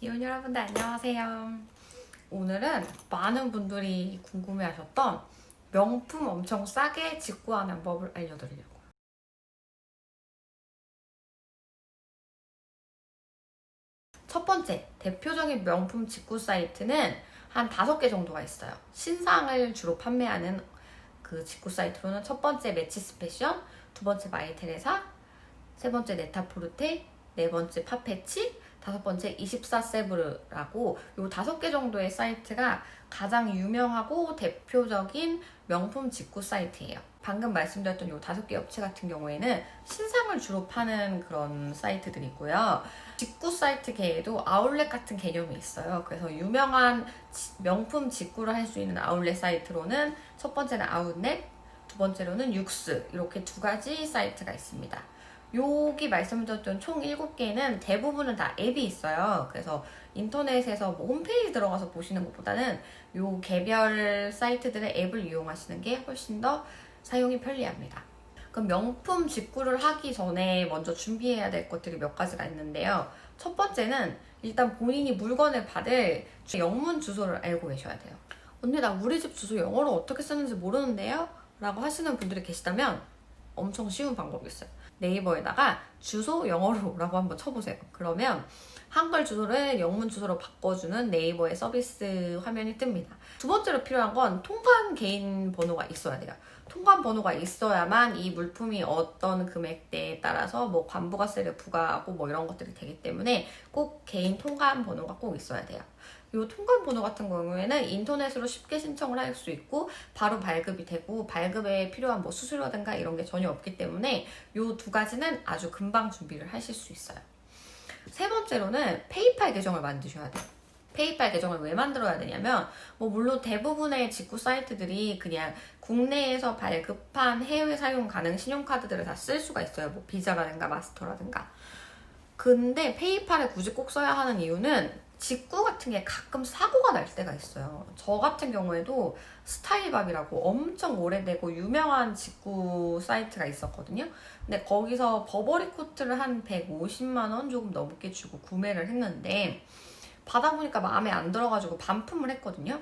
기혼 여러분들 안녕하세요. 오늘은 많은 분들이 궁금해하셨던 명품 엄청 싸게 직구하는 법을 알려드리려고요. 첫 번째, 대표적인 명품 직구 사이트는 한 5개 정도가 있어요. 신상을 주로 판매하는 그 직구 사이트로는 첫 번째 매치스 패션, 두 번째 마이테레사, 세 번째 네타포르테, 네 번째 파페치, 다섯 번째 24세브르라고 요 5개 정도의 사이트가 가장 유명하고 대표적인 명품 직구 사이트예요. 방금 말씀드렸던 요 5개 업체 같은 경우에는 신상을 주로 파는 그런 사이트들이고요. 직구 사이트계에도 아울렛 같은 개념이 있어요. 그래서 유명한 명품 직구를 할 수 있는 아울렛 사이트로는 첫 번째는 아웃넷, 두 번째로는 육스, 이렇게 2가지 사이트가 있습니다. 여기 말씀드렸던 총 7개는 대부분은 다 앱이 있어요. 그래서 인터넷에서 뭐 홈페이지 들어가서 보시는 것보다는 요 개별 사이트들의 앱을 이용하시는 게 훨씬 더 사용이 편리합니다. 그럼 명품 직구를 하기 전에 먼저 준비해야 될 것들이 몇 가지가 있는데요. 첫 번째는 일단 본인이 물건을 받을 영문 주소를 알고 계셔야 돼요. 언니 나 우리 집 주소 영어로 어떻게 쓰는지 모르는데요? 라고 하시는 분들이 계시다면 엄청 쉬운 방법이 있어요. 네이버에다가 주소 영어로 라고 한번 쳐보세요. 그러면 한글 주소를 영문 주소로 바꿔주는 네이버의 서비스 화면이 뜹니다. 두 번째로 필요한 건 통관 개인 번호가 있어야 돼요. 통관 번호가 있어야만 이 물품이 어떤 금액대에 따라서 뭐 관부가세를 부과하고 뭐 이런 것들이 되기 때문에 꼭 개인 통관 번호가 꼭 있어야 돼요. 이 통관 번호 같은 경우에는 인터넷으로 쉽게 신청을 할 수 있고 바로 발급이 되고 발급에 필요한 뭐 수수료든가 이런 게 전혀 없기 때문에 이 2가지는 아주 금방 준비를 하실 수 있어요. 세 번째로는 페이팔 계정을 만드셔야 돼요. 페이팔 계정을 왜 만들어야 되냐면 뭐 물론 대부분의 직구 사이트들이 그냥 국내에서 발급한 해외 사용 가능 신용카드들을 다 쓸 수가 있어요. 뭐 비자라든가 마스터라든가. 근데 페이팔을 굳이 꼭 써야 하는 이유는 직구 같은 게 가끔 사고가 날 때가 있어요. 저 같은 경우에도 스타일밥이라고 엄청 오래되고 유명한 직구 사이트가 있었거든요. 근데 거기서 버버리 코트를 한 150만 원 조금 넘게 주고 구매를 했는데 받아보니까 마음에 안 들어가지고 반품을 했거든요.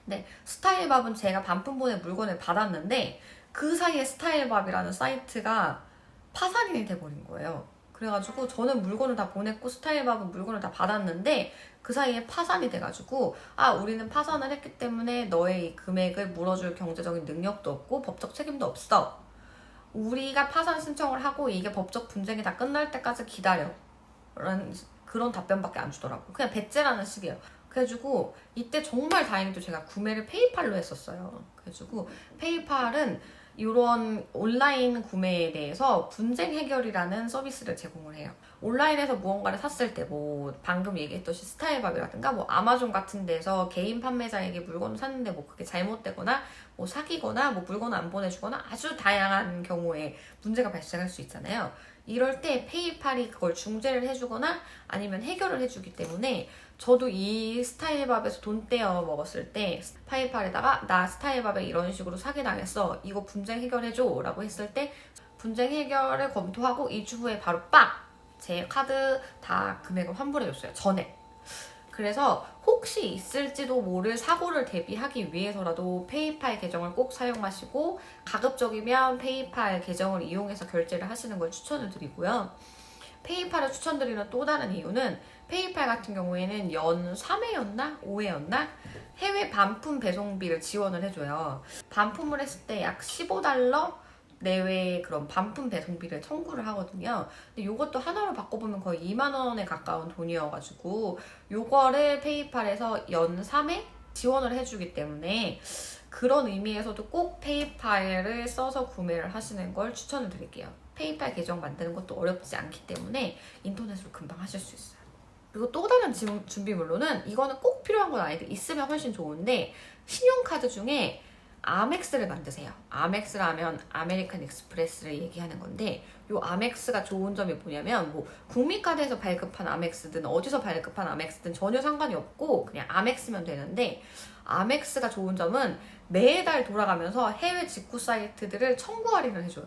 근데 스타일밥은 제가 반품본에 물건을 받았는데 그 사이에 스타일밥이라는 사이트가 파산이 돼버린 거예요. 그래가지고 저는 물건을 다 보냈고 스타일밥은 물건을 다 받았는데 그 사이에 파산이 돼가지고 우리는 파산을 했기 때문에 너의 이 금액을 물어줄 경제적인 능력도 없고 법적 책임도 없어. 우리가 파산 신청을 하고 이게 법적 분쟁이 다 끝날 때까지 기다려. 그런 답변밖에 안 주더라고. 그냥 배째라는 식이에요. 그래가지고 이때 정말 다행히도 제가 구매를 페이팔로 했었어요. 그래가지고 페이팔은 이런 온라인 구매에 대해서 분쟁 해결이라는 서비스를 제공을 해요. 온라인에서 무언가를 샀을 때 뭐 방금 얘기했듯이 스타일밥이라든가 뭐 아마존 같은 데서 개인 판매자에게 물건을 샀는데 뭐 그게 잘못되거나 뭐 사기거나 뭐 물건을 안 보내주거나 아주 다양한 경우에 문제가 발생할 수 있잖아요. 이럴 때 페이팔이 그걸 중재를 해주거나 아니면 해결을 해주기 때문에 저도 이 스타일밥에서 돈 떼어 먹었을 때 페이팔에다가 나 스타일밥에 이런 식으로 사기당했어. 이거 분쟁 해결해줘 라고 했을 때 분쟁 해결을 검토하고 2주 후에 바로 제 카드 다 금액을 환불해줬어요. 전액. 그래서 혹시 있을지도 모를 사고를 대비하기 위해서라도 페이팔 계정을 꼭 사용하시고 가급적이면 페이팔 계정을 이용해서 결제를 하시는 걸 추천을 드리고요. 페이팔을 추천드리는 또 다른 이유는 페이팔 같은 경우에는 연 3회였나? 5회였나? 해외 반품 배송비를 지원을 해줘요. 반품을 했을 때 약 15달러 내외의 그런 반품 배송비를 청구를 하거든요. 근데 이것도 하나로 바꿔보면 거의 2만 원에 가까운 돈이어가지고 요거를 페이팔에서 연 3회 지원을 해주기 때문에 그런 의미에서도 꼭 페이팔을 써서 구매를 하시는 걸 추천을 드릴게요. 페이팔 계정 만드는 것도 어렵지 않기 때문에 인터넷으로 금방 하실 수 있어요. 그리고 또 다른 준비물로는 이거는 꼭 필요한 건 아닌데 있으면 훨씬 좋은데 신용카드 중에 아멕스를 만드세요. 아멕스라 하면 아메리칸 익스프레스를 얘기하는 건데 요 아멕스가 좋은 점이 뭐냐면 뭐 국민카드에서 발급한 아멕스든 어디서 발급한 아멕스든 전혀 상관이 없고 그냥 아멕스면 되는데 아멕스가 좋은 점은 매달 돌아가면서 해외 직구 사이트들을 청구 할인을 해줘요.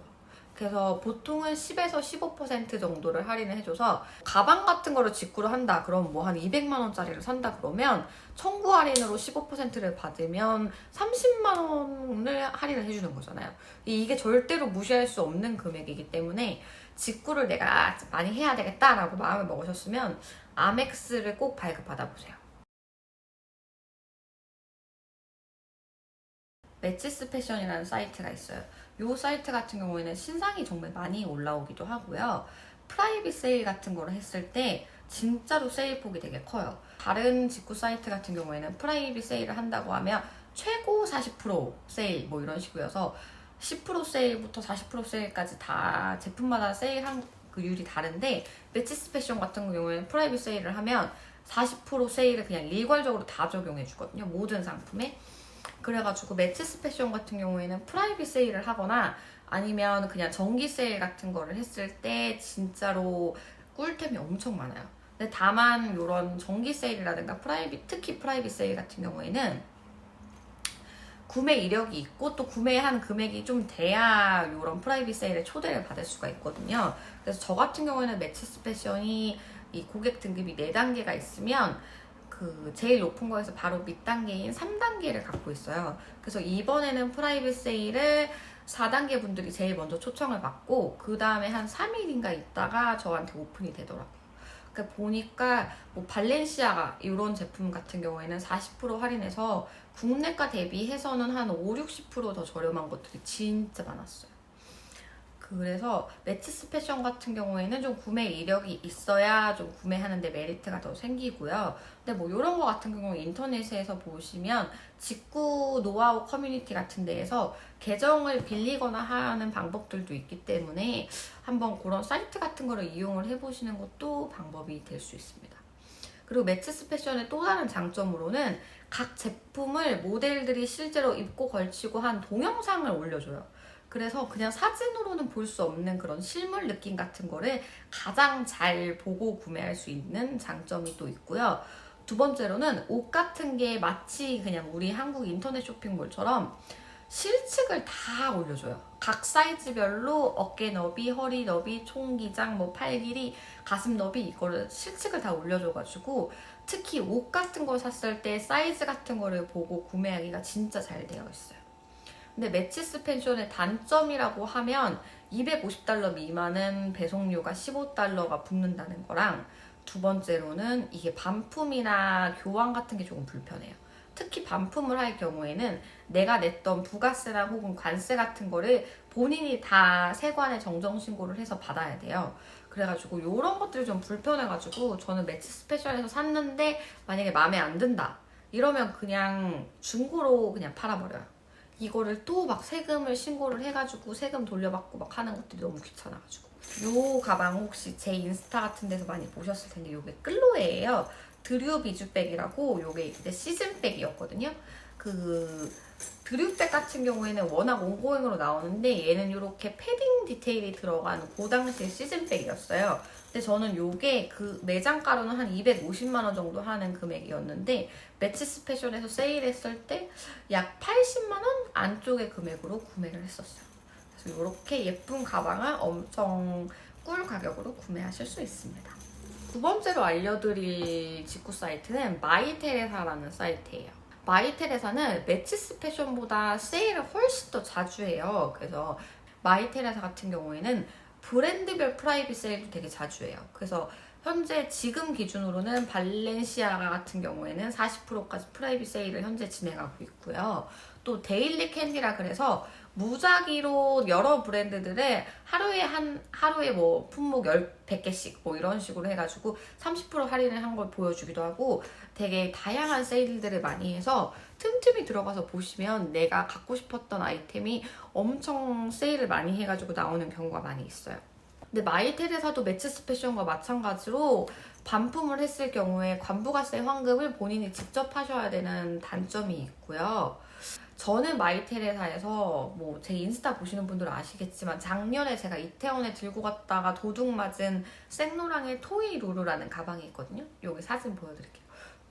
그래서 보통은 10에서 15% 정도를 할인을 해줘서 가방 같은 거를 직구를 한다. 그럼 뭐 한 200만 원짜리를 산다 그러면 청구 할인으로 15%를 받으면 30만 원을 할인을 해주는 거잖아요. 이게 절대로 무시할 수 없는 금액이기 때문에 직구를 내가 많이 해야 되겠다라고 마음을 먹으셨으면 아멕스를 꼭 발급받아보세요. 매치스 패션이라는 사이트가 있어요. 이 사이트 같은 경우에는 신상이 정말 많이 올라오기도 하고요. 프라이빗 세일 같은 거를 했을 때 진짜로 세일폭이 되게 커요. 다른 직구 사이트 같은 경우에는 프라이빗 세일을 한다고 하면 최고 40% 세일 뭐 이런 식이어서 10% 세일부터 40% 세일까지 다 제품마다 세일한 그 율이 다른데, 매치스 패션 같은 경우에는 프라이빗 세일을 하면 40% 세일을 그냥 일괄적으로 다 적용해 주거든요. 모든 상품에. 그래가지고 매치스 패션 같은 경우에는 프라이빗 세일을 하거나 아니면 그냥 정기 세일 같은 거를 했을 때 진짜로 꿀템이 엄청 많아요. 근데 다만 이런 정기 세일이라든가 특히 프라이빗 세일 같은 경우에는 구매 이력이 있고 또 구매한 금액이 좀 돼야 이런 프라이빗 세일에 초대를 받을 수가 있거든요. 그래서 저 같은 경우에는 매치스 패션이 이 고객 등급이 4단계가 있으면 그 제일 높은 거에서 바로 밑단계인 3단계를 갖고 있어요. 그래서 이번에는 프라이빗 세일을 4단계 분들이 제일 먼저 초청을 받고 그 다음에 한 3일인가 있다가 저한테 오픈이 되더라고요. 그러니까 보니까 뭐 발렌시아가 이런 제품 같은 경우에는 40% 할인해서 국내가 대비해서는 한 5, 60%더 저렴한 것들이 진짜 많았어요. 그래서 매치스 패션 같은 경우에는 좀 구매 이력이 있어야 좀 구매하는데 메리트가 더 생기고요. 근데 뭐 이런 거 같은 경우는 인터넷에서 보시면 직구 노하우 커뮤니티 같은 데에서 계정을 빌리거나 하는 방법들도 있기 때문에 한번 그런 사이트 같은 거를 이용을 해보시는 것도 방법이 될 수 있습니다. 그리고 매치스 패션의 또 다른 장점으로는 각 제품을 모델들이 실제로 입고 걸치고 한 동영상을 올려줘요. 그래서 그냥 사진으로는 볼 수 없는 그런 실물 느낌 같은 거를 가장 잘 보고 구매할 수 있는 장점이 또 있고요. 두 번째로는 옷 같은 게 마치 그냥 우리 한국 인터넷 쇼핑몰처럼 실측을 다 올려줘요. 각 사이즈별로 어깨 너비, 허리 너비, 총 기장, 뭐 팔 길이, 가슴 너비 이거를 실측을 다 올려줘가지고 특히 옷 같은 거 샀을 때 사이즈 같은 거를 보고 구매하기가 진짜 잘 되어 있어요. 근데 매치스 패션의 단점이라고 하면 250달러 미만은 배송료가 15달러가 붙는다는 거랑, 두 번째로는 이게 반품이나 교환 같은 게 조금 불편해요. 특히 반품을 할 경우에는 내가 냈던 부가세나 혹은 관세 같은 거를 본인이 다 세관에 정정신고를 해서 받아야 돼요. 그래가지고 이런 것들이 좀 불편해가지고 저는 매치스 패션에서 샀는데 만약에 마음에 안 든다 이러면 그냥 중고로 그냥 팔아버려요. 이거를 또 막 세금을 신고를 해가지고 세금 돌려받고 막 하는 것들이 너무 귀찮아가지고. 요 가방 혹시 제 인스타 같은 데서 많이 보셨을 텐데 요게 클로에예요. 드류 비주백이라고, 요게 이제 시즌백이었거든요. 그 드류백 같은 경우에는 워낙 온고잉으로 나오는데 얘는 이렇게 패딩 디테일이 들어간 그 당시의 시즌백이었어요. 근데 저는 요게 그 매장가로는 한 250만 원 정도 하는 금액이었는데 매치스 패션에서 세일했을 때 약 80만 원 안쪽의 금액으로 구매를 했었어요. 그래서 이렇게 예쁜 가방을 엄청 꿀 가격으로 구매하실 수 있습니다. 두 번째로 알려드릴 직구 사이트는 마이테레사라는 사이트예요. 마이테레사는 매치스 패션보다 세일을 훨씬 더 자주 해요. 그래서 마이테레사 같은 경우에는 브랜드별 프라이빗 세일도 되게 자주 해요. 그래서 현재 지금 기준으로는 발렌시아가 같은 경우에는 40%까지 프라이빗 세일을 현재 진행하고 있고요. 또 데일리 캔디라 그래서 무작위로 여러 브랜드들의 하루에 뭐 품목 100개씩 뭐 이런 식으로 해가지고 30% 할인을 한 걸 보여주기도 하고 되게 다양한 세일들을 많이 해서 틈틈이 들어가서 보시면 내가 갖고 싶었던 아이템이 엄청 세일을 많이 해가지고 나오는 경우가 많이 있어요. 근데 마이테레사도 매치스 패션과 마찬가지로 반품을 했을 경우에 관부가세 환급을 본인이 직접 하셔야 되는 단점이 있고요. 저는 마이테레사에서 뭐 제 인스타 보시는 분들은 아시겠지만 작년에 제가 이태원에 들고 갔다가 도둑 맞은 생로랑의 토이 루루라는 가방이 있거든요. 여기 사진 보여드릴게요.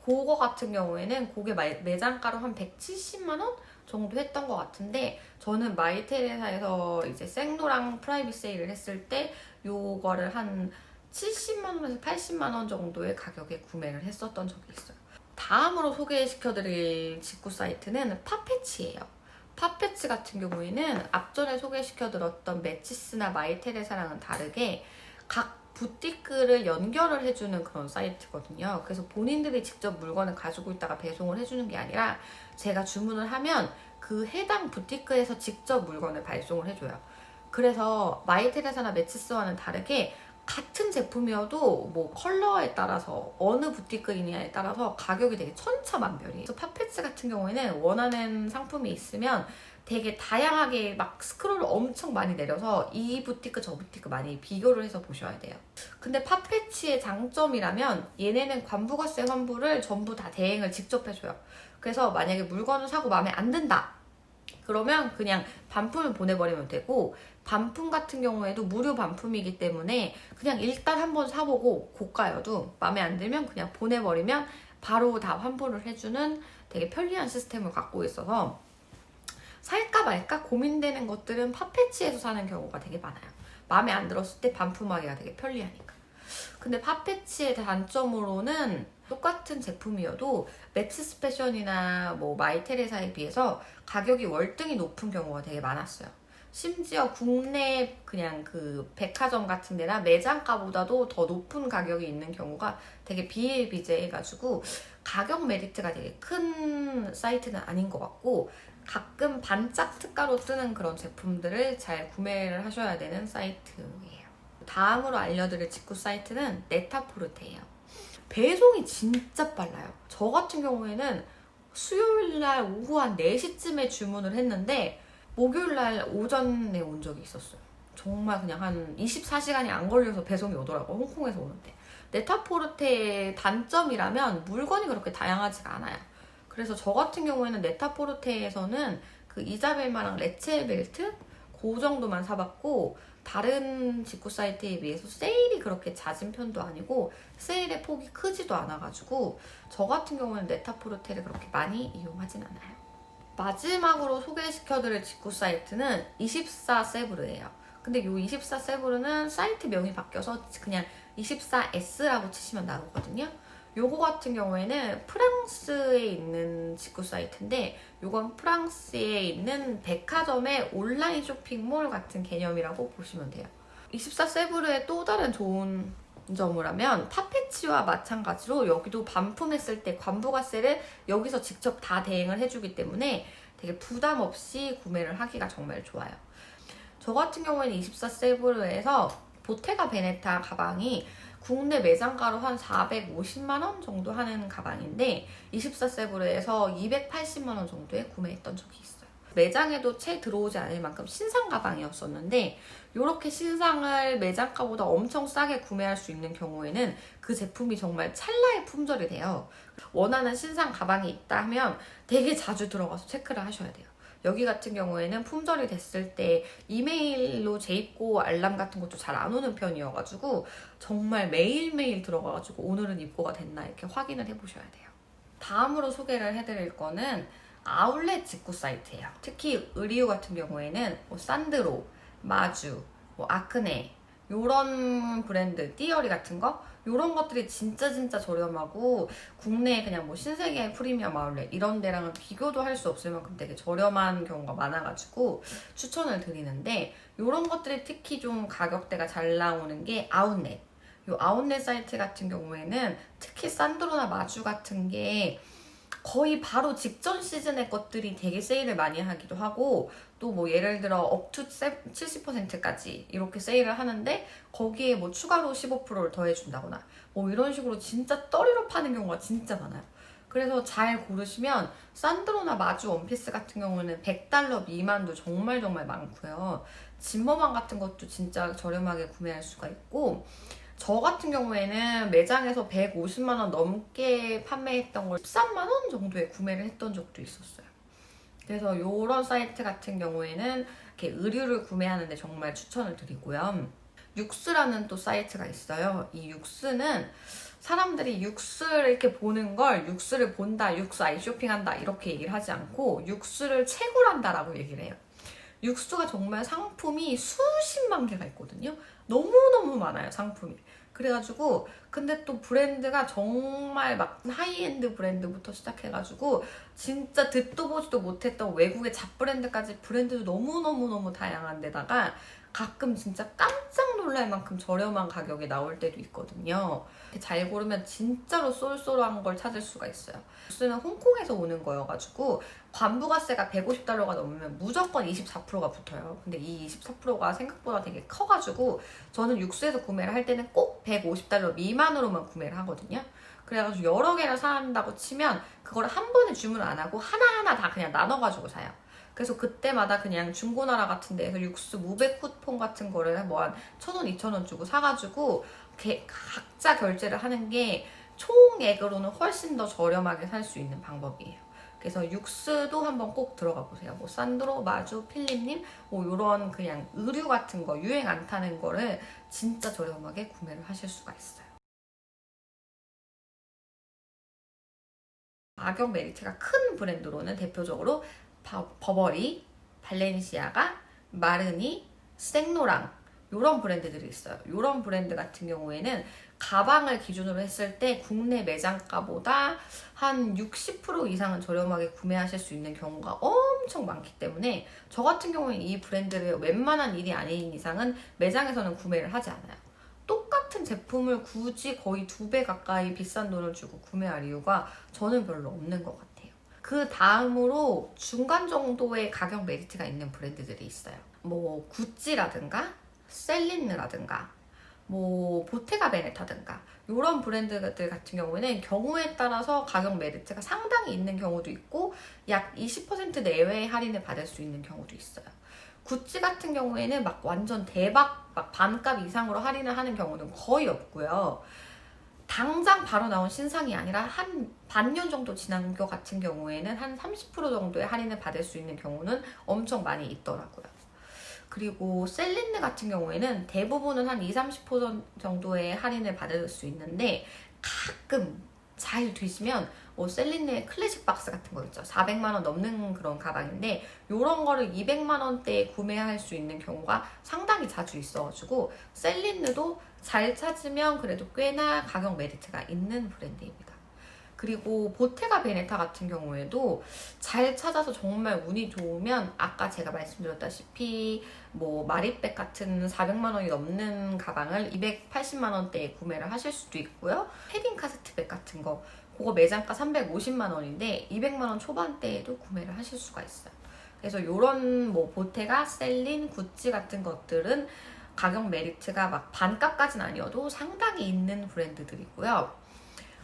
그거 같은 경우에는 그게 매장가로 한 170만 원 정도 했던 것 같은데, 저는 마이테레사에서 이제 생로랑 프라이빗 세일을 했을 때 요거를 한 70만 원에서 80만 원 정도의 가격에 구매를 했었던 적이 있어요. 다음으로 소개시켜드릴 직구 사이트는 파페치예요. 파페치 같은 경우에는 앞전에 소개시켜드렸던 매치스나 마이테레사랑은 다르게 각 부티크를 연결을 해주는 그런 사이트거든요. 그래서 본인들이 직접 물건을 가지고 있다가 배송을 해주는 게 아니라 제가 주문을 하면 그 해당 부티크에서 직접 물건을 발송을 해줘요. 그래서 마이테레사나 매치스와는 다르게 같은 제품이어도 뭐 컬러에 따라서 어느 부티크이냐에 따라서 가격이 되게 천차만별이에요. 그래서 파페츠 같은 경우에는 원하는 상품이 있으면 되게 다양하게 막 스크롤을 엄청 많이 내려서 이 부티크 저 부티크 많이 비교를 해서 보셔야 돼요. 근데 파페치의 장점이라면 얘네는 관부가세 환불을 전부 다 대행을 직접 해줘요. 그래서 만약에 물건을 사고 마음에 안 든다, 그러면 그냥 반품을 보내버리면 되고, 반품 같은 경우에도 무료 반품이기 때문에 그냥 일단 한번 사보고 고가여도 마음에 안 들면 그냥 보내버리면 바로 다 환불을 해주는 되게 편리한 시스템을 갖고 있어서 살까 말까 고민되는 것들은 파페치에서 사는 경우가 되게 많아요. 마음에 안 들었을 때 반품하기가 되게 편리하니까. 근데 파페치의 단점으로는 똑같은 제품이어도 매치스 패션이나 뭐 마이테레사에 비해서 가격이 월등히 높은 경우가 되게 많았어요. 심지어 국내 그냥 그 백화점 같은 데나 매장가보다도 더 높은 가격이 있는 경우가 되게 비일비재해가지고 가격 메리트가 되게 큰 사이트는 아닌 것 같고, 가끔 반짝 특가로 뜨는 그런 제품들을 잘 구매를 하셔야 되는 사이트예요. 다음으로 알려드릴 직구 사이트는 네타포르테예요. 배송이 진짜 빨라요. 저 같은 경우에는 수요일날 오후 한 4시쯤에 주문을 했는데 목요일날 오전에 온 적이 있었어요. 정말 그냥 한 24시간이 안 걸려서 배송이 오더라고요. 홍콩에서 오는데. 네타포르테의 단점이라면 물건이 그렇게 다양하지가 않아요. 그래서 저 같은 경우에는 네타포르테에서는 그 이자벨마랑 레첼 벨트 그 정도만 사봤고, 다른 직구 사이트에 비해서 세일이 그렇게 잦은 편도 아니고 세일의 폭이 크지도 않아가지고 저 같은 경우는 네타포르테를 그렇게 많이 이용하진 않아요. 마지막으로 소개시켜드릴 직구 사이트는 24세브르예요. 근데 이 24세브르는 사이트 명이 바뀌어서 그냥 24S라고 치시면 나오거든요. 요거 같은 경우에는 프랑스에 있는 직구 사이트인데, 요건 프랑스에 있는 백화점의 온라인 쇼핑몰 같은 개념이라고 보시면 돼요. 24세브르의 또 다른 좋은 점을 하면 파페치와 마찬가지로 여기도 반품했을 때 관부가세를 여기서 직접 다 대행을 해주기 때문에 되게 부담 없이 구매를 하기가 정말 좋아요. 저 같은 경우에는 24세브르에서 보테가 베네타 가방이 국내 매장가로 한 450만 원 정도 하는 가방인데 24세브르에서 280만 원 정도에 구매했던 적이 있어요. 매장에도 채 들어오지 않을 만큼 신상 가방이었었는데, 이렇게 신상을 매장가보다 엄청 싸게 구매할 수 있는 경우에는 그 제품이 정말 찰나의 품절이 돼요. 원하는 신상 가방이 있다 하면 되게 자주 들어가서 체크를 하셔야 돼요. 여기 같은 경우에는 품절이 됐을 때 이메일로 재입고 알람 같은 것도 잘 안 오는 편이어가지고 정말 매일매일 들어가가지고 오늘은 입고가 됐나 이렇게 확인을 해보셔야 돼요. 다음으로 소개를 해드릴 거는 아울렛 직구 사이트예요. 특히 의류 같은 경우에는 뭐 산드로, 마주, 뭐 아크네 요런 브랜드, 띠어리 같은 거 요런 것들이 진짜 저렴하고 국내에 그냥 뭐 신세계 프리미엄 아울렛 이런 데랑은 비교도 할 수 없을 만큼 되게 저렴한 경우가 많아가지고 추천을 드리는데, 요런 것들이 특히 좀 가격대가 잘 나오는 게 아웃렛. 요 아웃렛 사이트 같은 경우에는 특히 산드로나 마주 같은 게 거의 바로 직전 시즌의 것들이 되게 세일을 많이 하기도 하고, 또 뭐 예를 들어 업투 70%까지 이렇게 세일을 하는데 거기에 뭐 추가로 15%를 더해준다거나 뭐 이런 식으로 진짜 떨이로 파는 경우가 진짜 많아요. 그래서 잘 고르시면 산드로나 마주 원피스 같은 경우는 $100 미만도 정말 많고요. 짐머만 같은 것도 진짜 저렴하게 구매할 수가 있고, 저 같은 경우에는 매장에서 150만 원 넘게 판매했던 걸 13만 원 정도에 구매를 했던 적도 있었어요. 그래서 이런 사이트 같은 경우에는 이렇게 의류를 구매하는데 정말 추천을 드리고요. 육스라는 또 사이트가 있어요. 이 육스는 사람들이 육수를 이렇게 보는 걸 육수를 본다, 육수 아이 쇼핑한다 이렇게 얘기를 하지 않고 육수를 채굴한다라고 얘기를 해요. 육수가 정말 상품이 수십만 개가 있거든요. 너무너무 많아요, 상품이. 그래가지고 근데 또 브랜드가 정말 막 하이엔드 브랜드부터 시작해가지고 진짜 듣도 보지도 못했던 외국의 잡브랜드까지 브랜드도 너무너무너무 다양한 데다가 가끔 진짜 깜짝 놀랄 만큼 저렴한 가격에 나올 때도 있거든요. 잘 고르면 진짜로 쏠쏠한 걸 찾을 수가 있어요. 육수는 홍콩에서 오는 거여가지고 관부가세가 150달러가 넘으면 무조건 24%가 붙어요. 근데 이 24%가 생각보다 되게 커가지고 저는 육수에서 구매를 할 때는 꼭 150달러 미만으로만 구매를 하거든요. 그래가지고 여러 개를 산다고 치면 그걸 한 번에 주문 안 하고 하나하나 다 그냥 나눠가지고 사요. 그래서 그때마다 그냥 중고나라 같은 데에서 육수 무배 쿠폰 같은 거를 뭐 한 1,000원, 2,000원 주고 사가지고 각자 결제를 하는 게 총액으로는 훨씬 더 저렴하게 살 수 있는 방법이에요. 그래서 육수도 한번 꼭 들어가 보세요. 뭐 산드로, 마주, 필립님 뭐 이런 그냥 의류 같은 거 유행 안 타는 거를 진짜 저렴하게 구매를 하실 수가 있어요. 가격 메리트가 큰 브랜드로는 대표적으로 버버리, 발렌시아가, 마르니, 생로랑 이런 브랜드들이 있어요. 이런 브랜드 같은 경우에는 가방을 기준으로 했을 때 국내 매장가보다 한 60% 이상은 저렴하게 구매하실 수 있는 경우가 엄청 많기 때문에 저 같은 경우는 이 브랜드를 웬만한 일이 아닌 이상은 매장에서는 구매를 하지 않아요. 똑같은 제품을 굳이 거의 2배 가까이 비싼 돈을 주고 구매할 이유가 저는 별로 없는 것 같아요. 그 다음으로 중간 정도의 가격 메리트가 있는 브랜드들이 있어요. 뭐 구찌라든가 셀린느라든가 뭐 보테가 베네타든가 이런 브랜드들 같은 경우에는 경우에 따라서 가격 메리트가 상당히 있는 경우도 있고 약 20% 내외의 할인을 받을 수 있는 경우도 있어요. 구찌 같은 경우에는 막 완전 대박 막 반값 이상으로 할인을 하는 경우는 거의 없고요. 당장 바로 나온 신상이 아니라 한 반년 정도 지난 것 같은 경우에는 한 30% 정도의 할인을 받을 수 있는 경우는 엄청 많이 있더라고요. 그리고 셀린느 같은 경우에는 대부분은 한 20-30% 정도의 할인을 받을 수 있는데 가끔 잘 되시면 뭐 셀린느의 클래식 박스 같은 거 있죠. 400만 원 넘는 그런 가방인데 이런 거를 200만 원대에 구매할 수 있는 경우가 상당히 자주 있어가지고 셀린느도 잘 찾으면 그래도 꽤나 가격 메리트가 있는 브랜드입니다. 그리고 보테가 베네타 같은 경우에도 잘 찾아서 정말 운이 좋으면 아까 제가 말씀드렸다시피 뭐 마리백 같은 400만 원이 넘는 가방을 280만 원대에 구매를 하실 수도 있고요. 패딩 카스트백 같은 거 그거 매장가 350만 원인데 200만 원 초반대에도 구매를 하실 수가 있어요. 그래서 이런 뭐 보테가, 셀린, 구찌 같은 것들은 가격 메리트가 막 반값까지는 아니어도 상당히 있는 브랜드들이고요.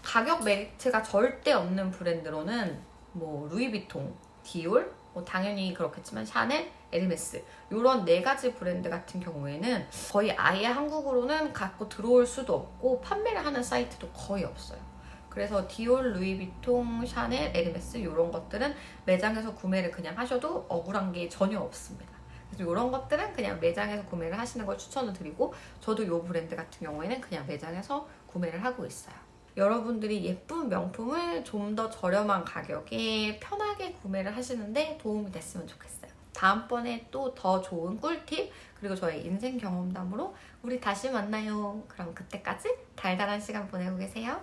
가격 메리트가 절대 없는 브랜드로는 뭐 루이비통, 디올, 뭐 당연히 그렇겠지만 샤넬, 에르메스 이런 4가지 브랜드 같은 경우에는 거의 아예 한국으로는 갖고 들어올 수도 없고 판매를 하는 사이트도 거의 없어요. 그래서 디올, 루이비통, 샤넬, 에르메스 이런 것들은 매장에서 구매를 그냥 하셔도 억울한 게 전혀 없습니다. 그래서 이런 것들은 그냥 매장에서 구매를 하시는 걸 추천을 드리고 저도 이 브랜드 같은 경우에는 그냥 매장에서 구매를 하고 있어요. 여러분들이 예쁜 명품을 좀 더 저렴한 가격에 편하게 구매를 하시는데 도움이 됐으면 좋겠어요. 다음번에 또 더 좋은 꿀팁 그리고 저의 인생 경험담으로 우리 다시 만나요. 그럼 그때까지 달달한 시간 보내고 계세요.